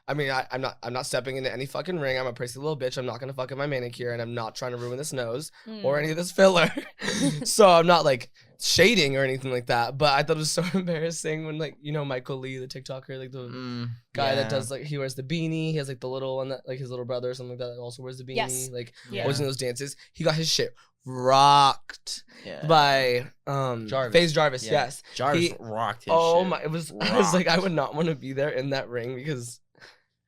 I mean, I'm not stepping into any fucking ring. I'm a prissy little bitch. I'm not gonna fuck up my manicure, and I'm not trying to ruin this nose or any of this filler. So I'm not like shading or anything like that. But I thought it was so embarrassing when like Michael Lee, the TikToker, like the guy that does like he wears the beanie. He has like the little one that like his little brother or something like that also wears the beanie. Yes. Like watching those dances, he got his shit rocked by FaZe Jarvis. Yeah. Yes, Jarvis rocked his oh shit. my, it was. I was like, I would not want to be there in that ring because.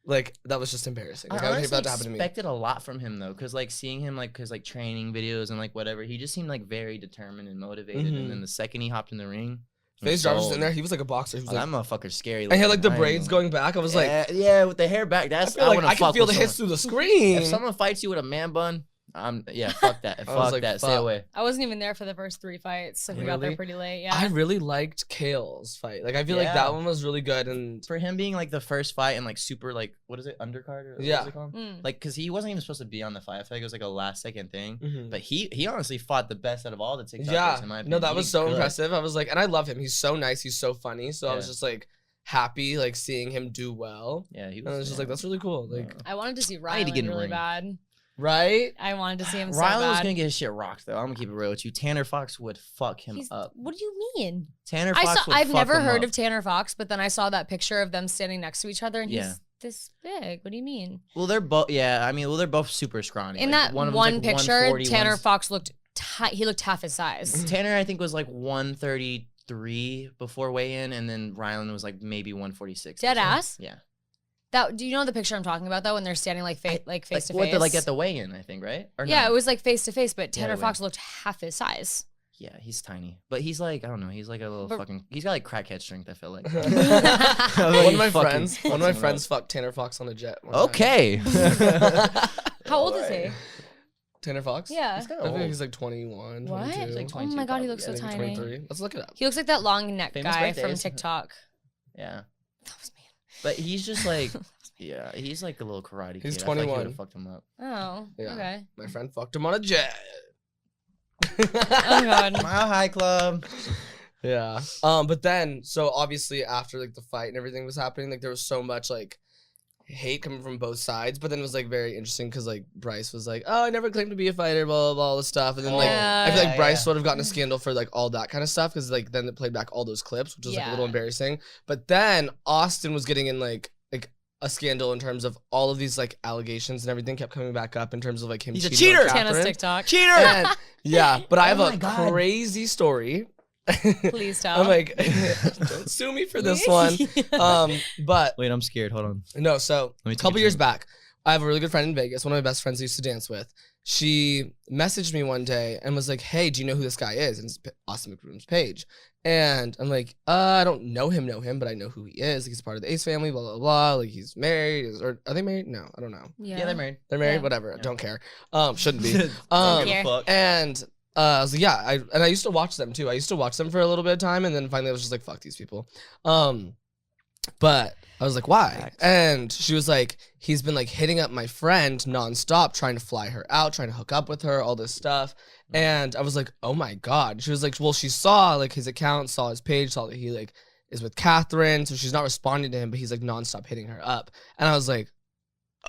Like, that was just embarrassing. Like, I would hate that to happen to me. I expected a lot from him, though, because, like, seeing him, like, his, like, training videos and, like, whatever, he just seemed, like, very determined and motivated, and then the second he hopped in the ring... FaZe Jarvis was in there, he was like a boxer. He was like, that motherfucker's scary. And he had, like, the braids going back. I was like... Yeah, with the hair back, that's... I can feel the hits through the screen. If someone fights you with a man bun... fuck that. Fuck that. Stay away. I wasn't even there for the first 3 fights. Like we got there pretty late. Yeah. I really liked Kale's fight. Like I feel like that one was really good, and for him being like the first fight and like super like what is it, undercard or what is it called? Like because he wasn't even supposed to be on the fight. I feel like it was like a last second thing. But he honestly fought the best out of all the TikTokers in my opinion. No, that was so impressive. I was like, and I love him. He's so nice. He's so funny. So I was just like happy like seeing him do well. Yeah, he was. And I was just like, that's really cool. Like I wanted to see Rylan really bad. Right? I wanted to see him so bad. Rylan was gonna get his shit rocked though. I'm gonna keep it real with you. Tanner Fox would fuck him up. What do you mean? Tanner Fox would I've never heard up. of Tanner Fox, but then I saw that picture of them standing next to each other, and he's this big. What do you mean? Well, they're both. Yeah, I mean, they're both super scrawny. In like, that one picture, Tanner Fox looked. He looked half his size. Tanner, I think, was like 133 before weigh-in, and then Rylan was like maybe 146. Dead ass. Yeah. Do you know the picture I'm talking about though? When they're standing like face to face. Like at the weigh-in, I think, right? Or yeah, no? It was like face to face, but Tanner Fox looked half his size. Yeah, he's tiny, but he's like I don't know. He's like a little fucking. He's got like crackhead strength. I feel like. One of my friends fucked Tanner Fox on a jet. Okay. How old is he? Tanner Fox? Yeah. I think he's like 21, what? 22. Like oh my god, he looks so tiny. 23. Let's look it up. He looks like that long neck Famous guy birthdays. from TikTok. Yeah. That was me. But he's just like, yeah, he's like a little karate kid. He's I feel like 21. he would've fucked him up. Oh, Yeah. okay. My friend fucked him on a jet. Oh god. Mile High Club. Yeah. But then, so obviously after like the fight and everything was happening, like there was so much like hate coming from both sides. But then it was like very interesting because like Bryce was like, "Oh, I never claimed to be a fighter," blah blah blah, all this stuff. And then like I feel like Bryce sort of got in a scandal for like all that kind of stuff because like then it played back all those clips, which was like a little embarrassing. But then Austin was getting in like a scandal in terms of all of these like allegations and everything kept coming back up in terms of like him. He's a cheating on cheater. Tana's Catherine. TikTok. Cheater. And, yeah, but I have a God. crazy story. Please tell. I'm like, don't sue me for this one. But Wait, I'm scared. Hold on. no, so Let me a take couple a years drink. back, I have a really good friend in Vegas, one of my best friends I used to dance with. She messaged me one day and was like, "Hey, do you know who this guy is?" And it's Austin McBroom's page. And I'm like, I don't know him, but I know who he is. Like, he's part of the Ace family, blah, blah, blah. Like, he's married. Or are they married? No, I don't know. Yeah. Yeah, they're married. They're married? Yeah. Whatever. Yeah. Don't care. Shouldn't be. Don't care. And I was like, yeah. I used to watch them, too. I used to watch them for a little bit of time. And then finally I was just like, fuck these people. But I was like, why? Facts. And she was like, he's been like hitting up my friend nonstop, trying to fly her out, trying to hook up with her, all this stuff. And I was like, oh my God. She was like, well, she saw like his account, saw his page, saw that he like is with Catherine. So she's not responding to him, but he's like nonstop hitting her up. And I was like,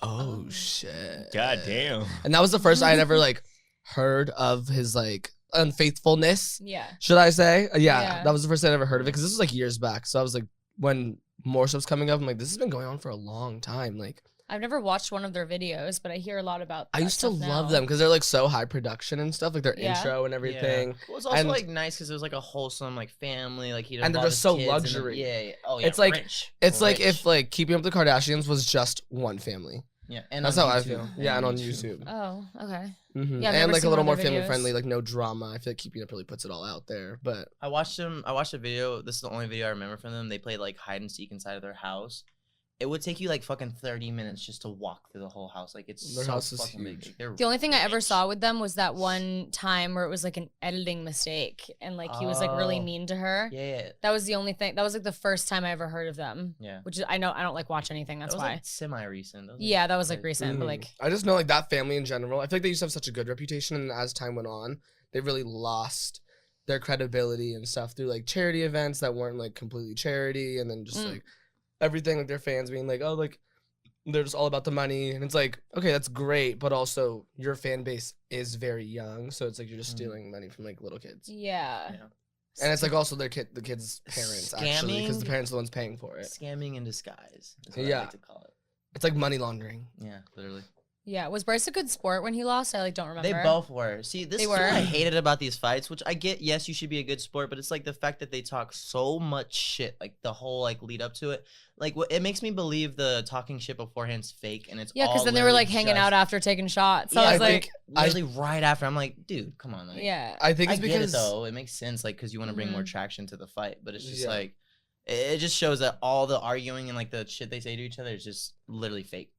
oh shit. God damn. And that was the first I had ever like heard of his like unfaithfulness. Yeah. Should I say? Yeah, Yeah. that was the first I'd ever heard of it because this was like years back. So I was like, when more stuff's coming up, I'm like, this has been going on for a long time. Like, I've never watched one of their videos, but I hear a lot about I that used to stuff love now. them because they're like so high production and stuff, like their Yeah. intro and everything. Yeah. Well, it's also And- like nice because it was like a wholesome like family, like And they're just so luxury. Yeah. Oh yeah. It's like- rich. It's like Rich. if like Keeping Up with the Kardashians was just one family. Yeah. And That's on how I YouTube. feel. Yeah, and on YouTube. Oh, okay. Mhm. Yeah, I've And never like a seen little one more of their family videos. friendly, like no drama. I feel like Keeping Up really puts it all out there. But I watched a video. This is the only video I remember from them. They played like hide and seek inside of their house. It would take you like fucking 30 minutes just to walk through the whole house. Like it's Their so house is fucking huge. big. They're The only thing I ever rich. saw with them was that one time where it was like an editing mistake and like he was like really Oh. mean to her. Yeah. That was the only thing. That was like the first time I ever heard of them. Yeah. Which is I don't like watch anything. That's That was, why. like, semi-recent. Yeah, that was like recent, but Mhm. like I just know like that family in general. I feel like they used to have such a good reputation, and as time went on, they really lost their credibility and stuff through like charity events that weren't like completely charity, and then just like everything like their fans being like, oh, like they're just all about the money, and it's like, okay, that's great, but also your fan base is very young, so it's like you're just stealing money from like little kids. Yeah. And it's like also the kids' parents actually, because the parents are the ones paying for it. Scamming in disguise. Is what I like to call it. It's like money laundering. Yeah, literally. Yeah, was Bryce a good sport when he lost? I don't remember. They both were. See, this is what I hated about these fights, which I get, yes, you should be a good sport, but it's like the fact that they talk so much shit, like the whole like lead up to it. Like it makes me believe the talking shit beforehand's fake, and it's because then they were like hanging out after taking shots. So I was like, literally right after, I'm like, dude, come on. Like, I think it's I get it though. It makes sense, like, because you want to bring more traction to the fight, but it's just like, it just shows that all the arguing and like the shit they say to each other is just literally fake.